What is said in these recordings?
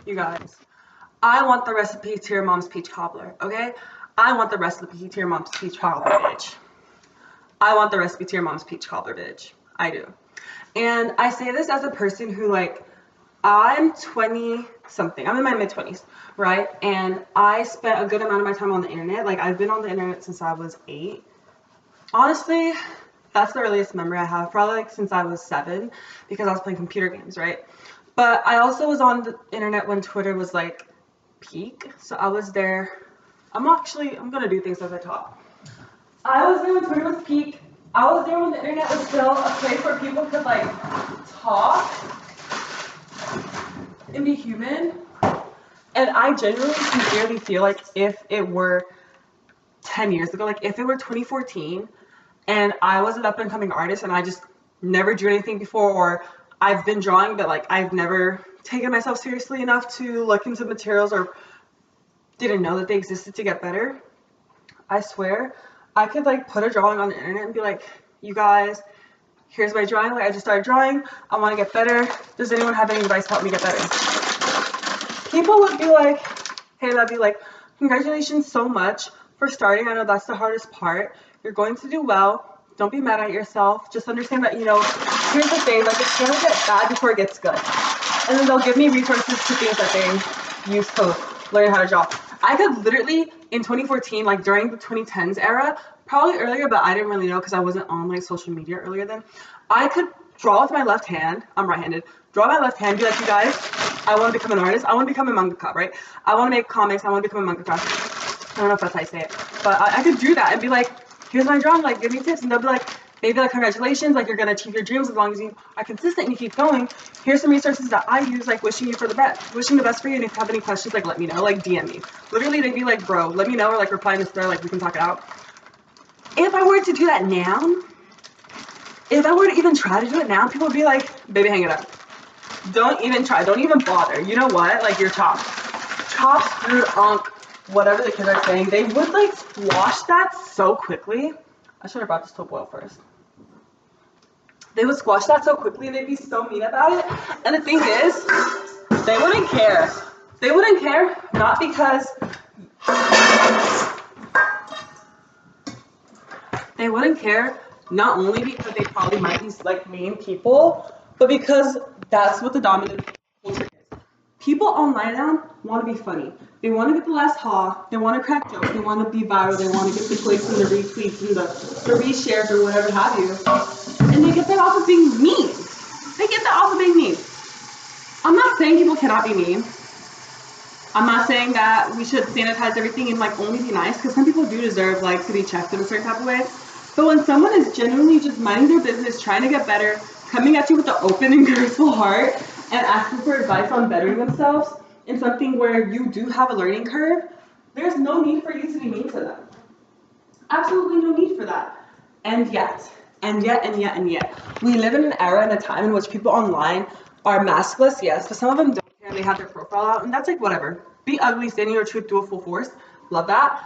You guys, I want the recipe to your mom's peach cobbler, okay? I want the recipe to your mom's peach cobbler, bitch. I want the recipe to your mom's peach cobbler, bitch. I do. And I say this as a person who, like, I'm 20 something. I'm in my mid 20s, right? And I spent a good amount of my time on the internet. Like, I've been on the internet since I was 8. Honestly, that's the earliest memory I have, probably like since I was 7, because I was playing computer games, right? But I also was on the internet when Twitter was like peak, so I was there. I'm gonna do things as I talk. I was there when Twitter was peak. I was there when the internet was still a place where people could like talk and be human. And I genuinely sincerely feel like if it were 10 years ago, like if it were 2014 and I was an up and coming artist and I just never drew anything before, or I've been drawing but like I've never taken myself seriously enough to look into materials or didn't know that they existed to get better, I swear I could like put a drawing on the internet and be like, you guys, here's my drawing. Like I just started drawing. I want to get better. Does anyone have any advice to help me get better? People would be like, hey, Lovey, like, congratulations so much for starting. I know that's the hardest part. You're going to do well. Don't be mad at yourself. Just understand that, here's the thing, like, it's gonna get bad before it gets good. And then they'll give me resources to things that they use to learn how to draw. I could literally, in 2014, like during the 2010s era, probably earlier, but I didn't really know because I wasn't on like social media earlier then, I could draw with my left hand. I'm right-handed. Draw my left hand, be like, you guys, I want to become an artist. I want to become a mangaka, right? I want to make comics. I want to become a mangaka. I don't know if that's how I say it, but I could do that and be like, here's my drawing, like, give me tips. And they'll be like, maybe like, congratulations, like, you're going to achieve your dreams as long as you are consistent and you keep going. Here's some resources that I use, like, wishing the best for you. And if you have any questions, like, let me know, like, DM me. Literally, they'd be like, bro, let me know, or like, reply in this thread, like, we can talk it out. If I were to do that now, if I were to even try to do it now, people would be like, baby, hang it up. Don't even try. Don't even bother. You know what? Like, you're chopped. Chopped, screwed, unk, whatever the kids are saying. They would, like, squash that so quickly. I should have brought this to a boil first. They would squash that so quickly and they'd be so mean about it. And the thing is, they wouldn't care. They wouldn't care, not because they wouldn't care, not only because they probably might be like mean people, but because that's what the dominant culture is. People online now want to be funny. They want to get the last haw. They want to crack jokes. They want to be viral. They want to get the clicks and the retweets and the reshares or whatever have you. And they get that off of being mean. They get that off of being mean. I'm not saying people cannot be mean. I'm not saying that we should sanitize everything and like only be nice, because some people do deserve like to be checked in a certain type of way. But when someone is genuinely just minding their business, trying to get better, coming at you with an open and graceful heart, and asking for advice on bettering themselves in something where you do have a learning curve, there's no need for you to be mean to them. Absolutely no need for that. And yet, we live in an era and a time in which people online are maskless, yes, but some of them don't care and they have their profile out, and that's like whatever. Be ugly, standing your truth, do it full force. Love that.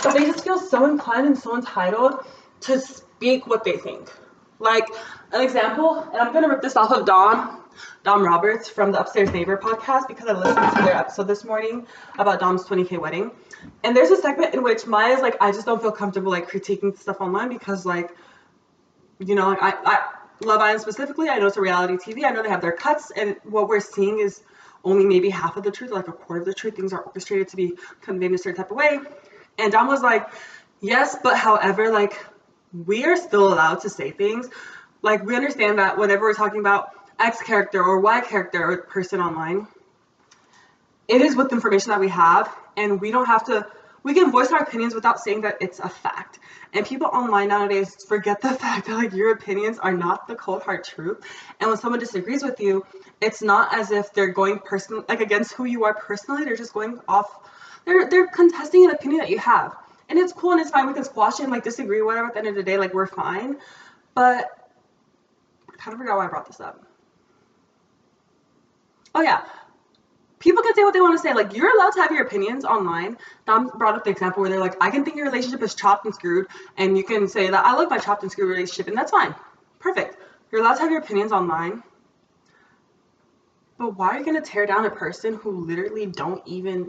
But they just feel so inclined and so entitled to speak what they think. Like an example, and I'm gonna rip this off of Dom Roberts from the Upstairs Neighbor podcast, because I listened to their episode this morning about Dom's 20K wedding. And there's a segment in which Maya's like, I just don't feel comfortable like critiquing stuff online because like, like I Love Island specifically, I know it's a reality TV. I know they have their cuts, and what we're seeing is only maybe half of the truth, like a quarter of the truth. Things are orchestrated to be conveyed in a certain type of way. And Dom was like, yes, but however, like, we are still allowed to say things. Like, we understand that whenever we're talking about X character or Y character or person online, it is with information that we have, and we don't have to, we can voice our opinions without saying that it's a fact. And people online nowadays forget the fact that like your opinions are not the cold hard truth. And when someone disagrees with you, it's not as if they're going personally, like against who you are personally. They're just going off, they're contesting an opinion that you have. And it's cool and it's fine. We can squash it and like disagree, whatever. At the end of the day, like we're fine. But I kind of forgot why I brought this up. Oh yeah. People can say what they want to say. Like, you're allowed to have your opinions online. Dom brought up the example where they're like, I can think your relationship is chopped and screwed, and you can say that I love my chopped and screwed relationship, and that's fine. Perfect. You're allowed to have your opinions online. But why are you gonna tear down a person who literally don't even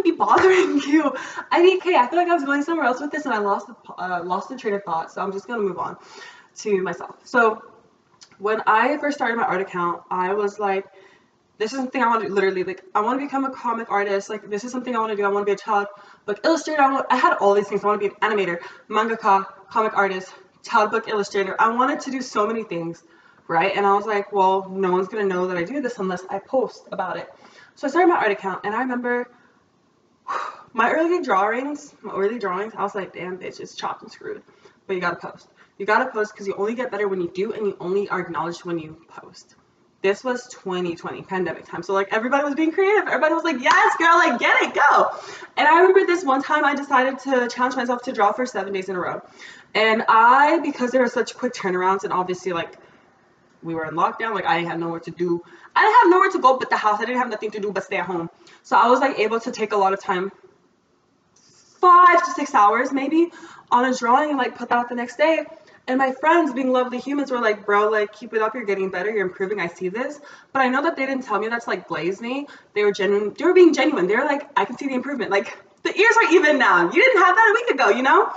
be bothering you? I mean, okay, I feel like I was going somewhere else with this and I lost the train of thought. So I'm just gonna move on to myself. So when I first started my art account, I was like, this is something I want to do. Literally, like, I want to become a comic artist. Like, this is something I want to do. I want to be a child book illustrator. I had all these things. I want to be an animator, mangaka, comic artist, child book illustrator. I wanted to do so many things, right? And I was like, well, no one's gonna know that I do this unless I post about it. So I started my art account, and I remember my early drawings. I was like, damn, bitch, it's chopped and screwed. But you gotta post. You gotta post because you only get better when you do, and you only are acknowledged when you post. This was 2020 pandemic time, so like everybody was being creative. Everybody was like, yes, girl, like get it, go. And I remember this one time I decided to challenge myself to draw for 7 days in a row. And because there were such quick turnarounds, and obviously like we were in lockdown, like I had nowhere to do. I didn't have nowhere to go but the house. I didn't have nothing to do but stay at home. So I was like able to take a lot of time, 5 to 6 hours maybe, on a drawing and like put that out the next day. And my friends, being lovely humans, were like, bro, like keep it up, you're getting better, you're improving, I see this. But I know that they didn't tell me that to like glaze me. They were genuine, they were being genuine. They were like, I can see the improvement. Like the ears are even now. You didn't have that a week ago, you know?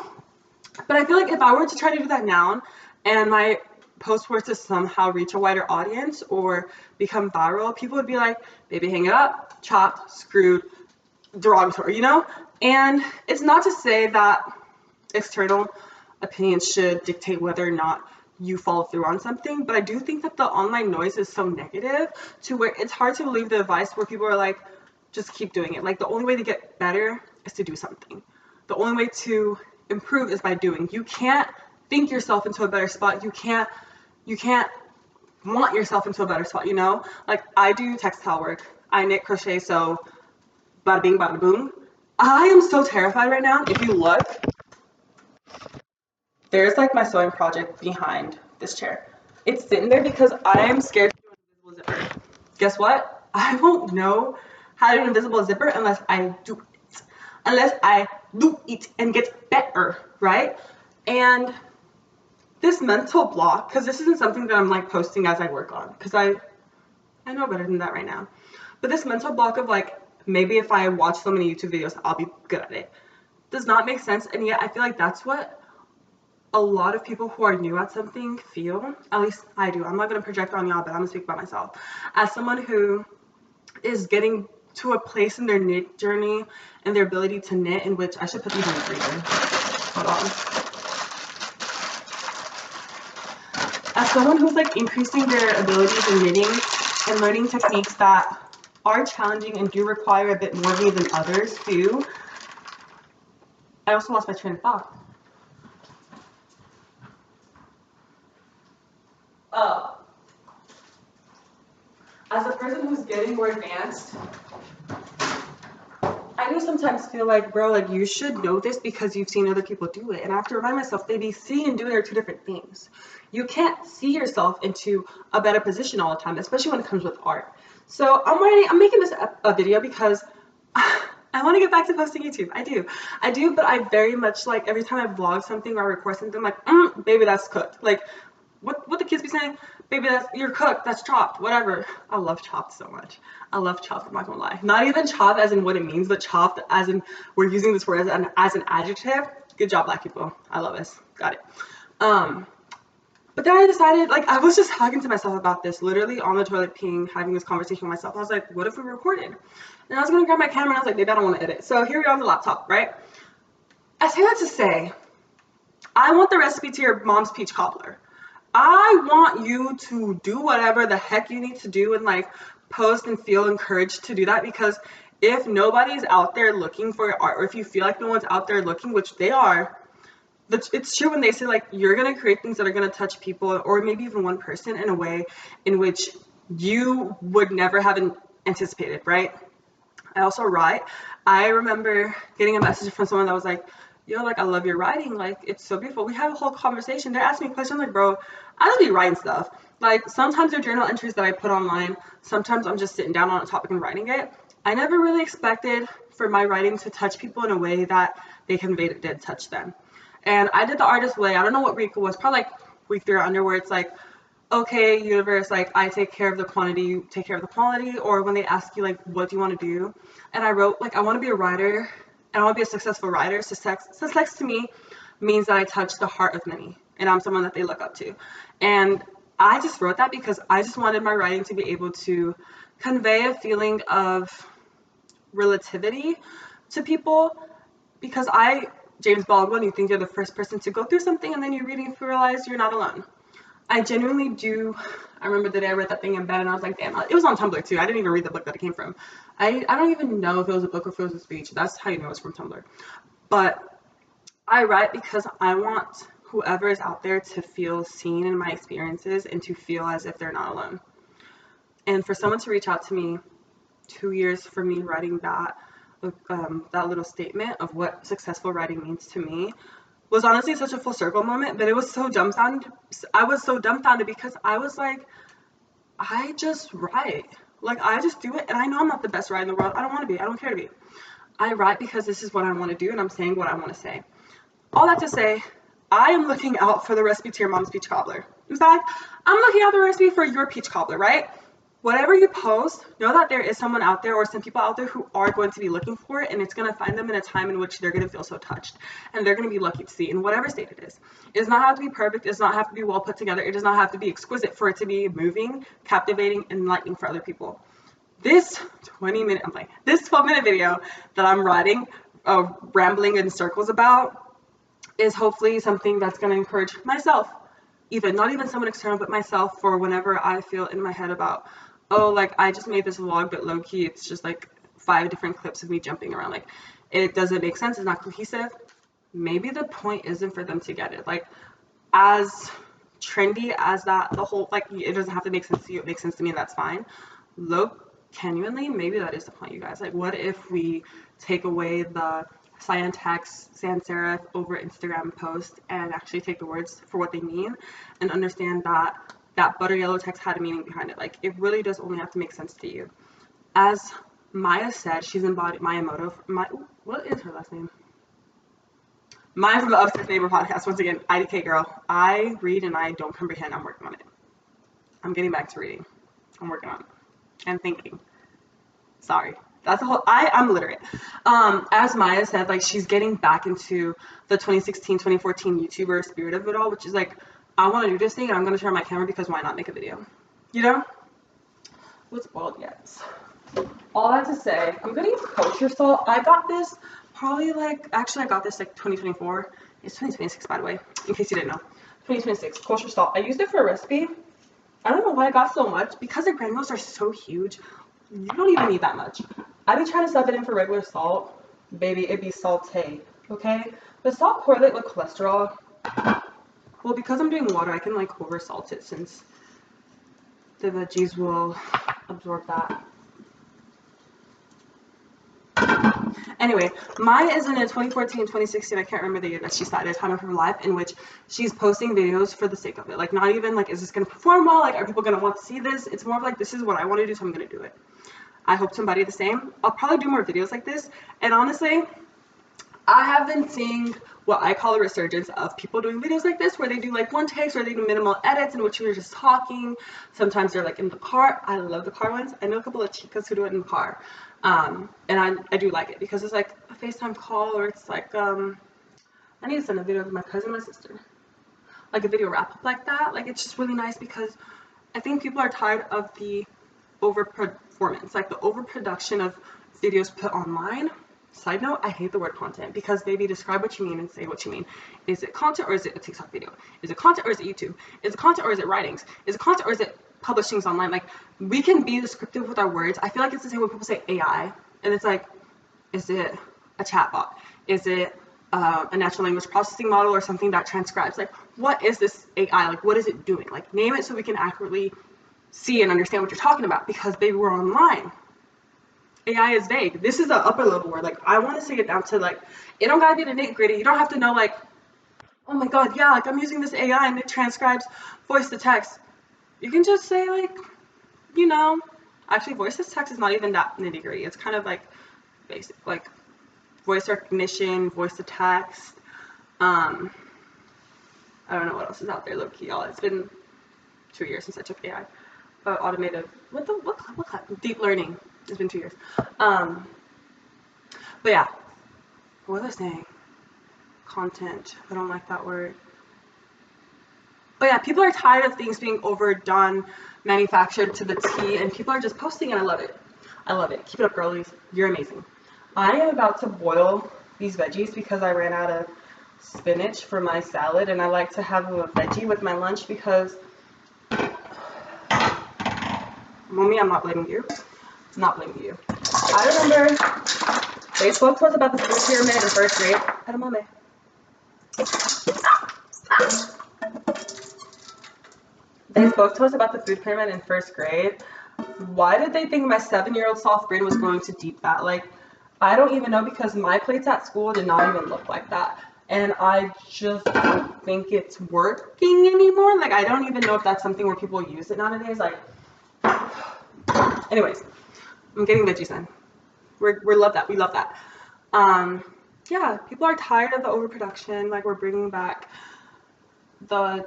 But I feel like if I were to try to do that now and my post were to somehow reach a wider audience or become viral, people would be like, baby, hang it up, chopped, screwed, derogatory, you know? And it's not to say that external opinions should dictate whether or not you follow through on something, but I do think that the online noise is so negative to where it's hard to believe the advice where people are like, just keep doing it. Like the only way to get better is to do something. The only way to improve is by doing. You can't think yourself into a better spot. You can't want yourself into a better spot, you know? Like I do textile work. I knit, crochet, sew, bada bing, bada boom. I am so terrified right now. If you look, there's like my sewing project behind this chair. It's sitting there because I am scared to do an invisible zipper. Guess what? I won't know how to do an invisible zipper unless I do it. Unless I do it and get better, right? And this mental block, because this isn't something that I'm like posting as I work on, because I know better than that right now. But this mental block of like, maybe if I watch so many YouTube videos, I'll be good at it, does not make sense. And yet I feel like that's what a lot of people who are new at something feel. At least I do. I'm not going to project on y'all, but I'm going to speak about myself. As someone who is getting to a place in their knit journey and their ability to knit, in which I should put these in the freezer. Hold on. As someone who's like increasing their abilities in knitting and learning techniques that are challenging and do require a bit more of me than others do, I also lost my train of thought. As a person who's getting more advanced, I do sometimes feel like, bro, like you should know this because you've seen other people do it. And I have to remind myself, they be seeing and doing are two different things. You can't see yourself into a better position all the time, especially when it comes with art. So I'm making this a video because I want to get back to posting YouTube. I do, but I very much like every time I vlog something or I record something, I'm like, baby, that's cooked. Like, what the kids be saying? Baby, you're cooked, that's chopped, whatever. I love chopped so much. I love chopped, I'm not gonna lie. Not even chopped as in what it means, but chopped as in we're using this word as an adjective. Good job, Black people. I love this. Got it. But then I decided, like, I was just talking to myself about this, literally on the toilet peeing, having this conversation with myself. I was like, what if we recorded? And I was gonna grab my camera and I was like, baby, I don't wanna edit. So here we are on the laptop, right? I say that to say, I want the recipe to your mom's peach cobbler. I want you to do whatever the heck you need to do and like post and feel encouraged to do that, because if nobody's out there looking for your art, or if you feel like no one's out there looking, which they are, it's true when they say like you're gonna create things that are gonna touch people or maybe even one person in a way in which you would never have anticipated, right? I also write. I remember getting a message from someone that was like, yo, like, I love your writing. Like, it's so beautiful. We have a whole conversation. They're asking me questions. I'm like, bro, I just be writing stuff. Like, sometimes they're journal entries that I put online. Sometimes I'm just sitting down on a topic and writing it. I never really expected for my writing to touch people in a way that they conveyed it did touch them. And I did the artist way. I don't know what week it was. Probably like week 3 or under, where it's like, okay, universe, like I take care of the quantity, you take care of the quality, or when they ask you like, what do you want to do? And I wrote like, I want to be a writer, and I want to be a successful writer. Success to me means that I touch the heart of many, and I'm someone that they look up to. And I just wrote that because I just wanted my writing to be able to convey a feeling of relativity to people, because James Baldwin, you think you're the first person to go through something, and then you read it and you realize you're not alone. I genuinely do. I remember the day I read that thing in bed and I was like, damn, it was on Tumblr too. I didn't even read the book that it came from. I don't even know if it was a book or if it was a speech. That's how you know it's from Tumblr. But I write because I want whoever is out there to feel seen in my experiences and to feel as if they're not alone. And for someone to reach out to me 2 years for me writing that little statement of what successful writing means to me was honestly such a full circle moment, but it was so dumbfounded. I was so dumbfounded because I was like, I just write. Like, I just do it, and I know I'm not the best writer in the world. I don't want to be. I don't care to be. I write because this is what I want to do, and I'm saying what I want to say. All that to say, I am looking out for the recipe to your mom's peach cobbler. In fact, I'm looking out the recipe for your peach cobbler, right? Whatever you post, know that there is someone out there or some people out there who are going to be looking for it, and it's going to find them in a time in which they're going to feel so touched, and they're going to be lucky to see in whatever state it is. It does not have to be perfect. It does not have to be well put together. It does not have to be exquisite for it to be moving, captivating, and enlightening for other people. This 12-minute video that I'm writing, rambling in circles about, is hopefully something that's going to encourage myself, even not even someone external, but myself, for whenever I feel in my head about, oh, like I just made this vlog, but low key it's just like 5 different clips of me jumping around. Like, it doesn't make sense. It's not cohesive. Maybe the point isn't for them to get it. Like, as trendy as that, the whole, like, it doesn't have to make sense to you. It makes sense to me, and that's fine. Genuinely, maybe that is the point, you guys. Like, what if we take away the cyan text, sans serif over Instagram post and actually take the words for what they mean and understand that that butter yellow text had a meaning behind it. Like, it really does only have to make sense to you. As Maya said, she's embodied Maya Moto. What is her last name? Maya from the Obsessed Neighbor podcast. Once again, IDK girl. I read and I don't comprehend. I'm working on it. I'm getting back to reading. I'm working on it. And thinking. Sorry. That's a whole, I'm literate. As Maya said, like, she's getting back into the 2016, 2014 YouTuber spirit of it all, which is like, I want to do this thing and I'm going to turn on my camera because why not make a video? You know? What's bald yet? All that to say, I'm going to use kosher salt. I got this probably like, actually I got this like 2024. It's 2026, by the way, in case you didn't know. 2026, kosher salt. I used it for a recipe. I don't know why I got so much. Because the granules are so huge, you don't even need that much. I be trying to sub it in for regular salt. Baby, it be saute, okay? Does salt correlate with cholesterol? Well, because I'm doing water, I can like over salt it since the veggies will absorb that. Anyway, Maya is in a 2014, 2016, I can't remember the year that she started, a time of her life in which she's posting videos for the sake of it. Like, not even like, is this going to perform well? Like, are people going to want to see this? It's more of like, this is what I want to do, so I'm going to do it. I hope to embody the same. I'll probably do more videos like this. And honestly, I have been seeing what I call a resurgence of people doing videos like this, where they do like one takes, where they do minimal edits in which you're just talking. Sometimes they're like in the car. I love the car ones. I know a couple of chicas who do it in the car. And I do like it because it's like a FaceTime call, or it's like, I need to send a video of my cousin and my sister. Like a video wrap up like that. Like, it's just really nice because I think people are tired of the overperformance, like the overproduction of videos put online. Side note, I hate the word content because, baby, describe what you mean and say what you mean. Is it content or is it a TikTok video? Is it content or is it YouTube? Is it content or is it writings? Is it content or is it publishings online? Like, we can be descriptive with our words. I feel like it's the same when people say AI, and it's like, is it a chatbot? Is it a natural language processing model or something that transcribes? Like, what is this AI? Like, what is it doing? Like, name it so we can accurately see and understand what you're talking about, because they were online. AI is vague. This is an upper level word. Like, I want to say it down to, like, it don't gotta be the nitty gritty. You don't have to know, like, oh my god, yeah, like, I'm using this AI and it transcribes voice to text. You can just say, like, you know, actually, voice to text is not even that nitty gritty. It's kind of like basic, like voice recognition, voice to text. I don't know what else is out there, low key, y'all. It's been 2 years since I took AI. Automated, what class? Deep learning. It's been 2 years. But yeah, what was I saying? Content. I don't like that word. But yeah, people are tired of things being overdone, manufactured to the T, and people are just posting, and I love it. I love it. Keep it up, girlies. You're amazing. I am about to boil these veggies because I ran out of spinach for my salad, and I like to have a veggie with my lunch because, Mommy, I'm not blaming you. Not blaming you. I remember they spoke to us about the food pyramid in first grade. Edamame. They spoke to us about the food pyramid in first grade. Why did they think my 7-year-old soft brain was going to deep that? Like, I don't even know, because my plates at school did not even look like that. And I just don't think it's working anymore. Like, I don't even know if that's something where people use it nowadays. Like, anyways, I'm getting veggies in. We love that. We love that. Yeah, people are tired of the overproduction. Like, we're bringing back the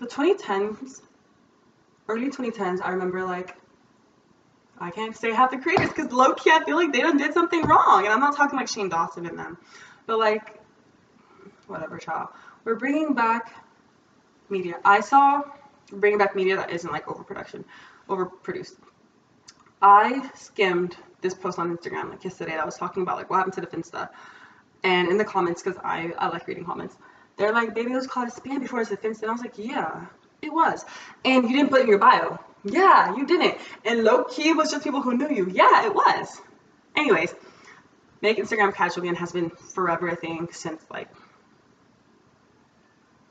2010s, early 2010s. I remember, like, I can't say half the creators because low-key I feel like they done did something wrong. And I'm not talking like Shane Dawson and them, but like, whatever, child. We're bringing back media. Bringing back media that isn't like overproduced. I skimmed this post on Instagram like yesterday that was talking about like what happened to the Finsta. And in the comments, because I like reading comments, they're like, baby, it was called a spam before it's a Finsta. And I was like, yeah, it was. And you didn't put it in your bio. Yeah, you didn't. And low-key, it was just people who knew you. Yeah, it was. Anyways, make Instagram casual again has been forever, I think, since like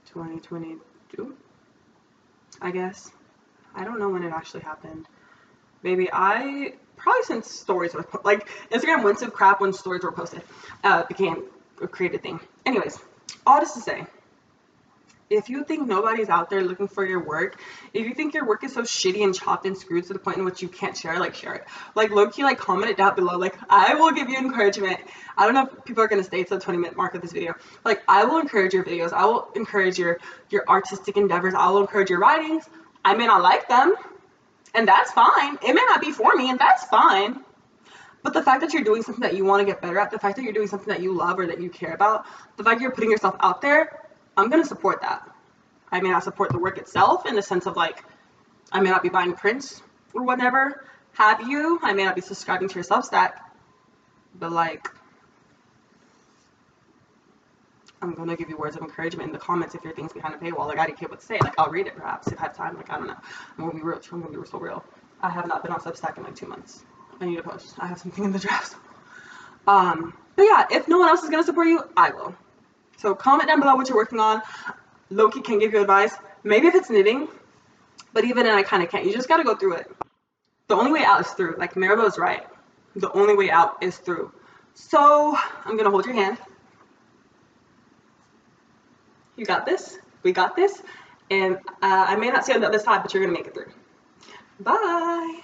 2022, I guess. I don't know when it actually happened. Maybe probably since stories were like Instagram went to crap when stories were posted, became a created thing. Anyways, all this to say, if you think nobody's out there looking for your work, if you think your work is so shitty and chopped and screwed to the point in which you can't share, like, share it. Like, low-key, like, comment it down below. Like, I will give you encouragement. I don't know if people are going to stay to the 20-minute mark of this video. Like, I will encourage your videos. I will encourage your artistic endeavors. I will encourage your writings. I may not like them, and that's fine. It may not be for me, and that's fine. But the fact that you're doing something that you want to get better at, the fact that you're doing something that you love or that you care about, the fact you're putting yourself out there, I'm going to support that. I may not support the work itself in the sense of like, I may not be buying prints or whatever have you. I may not be subscribing to your Substack, but like, I'm going to give you words of encouragement in the comments if your thing's behind a paywall. Like, I didn't care what to say. Like, I'll read it perhaps if I have time. Like, I don't know. I'm going to be real. I'm going to be so real. I have not been on Substack in like 2 months. I need to post. I have something in the draft. But yeah, if no one else is going to support you, I will. So comment down below what you're working on. Loki can give you advice. Maybe if it's knitting, but even then I kind of can't. You just got to go through it. The only way out is through. Like Maribel is right. The only way out is through. So I'm going to hold your hand. You got this. We got this. And I may not see you on the other side, but you're going to make it through. Bye.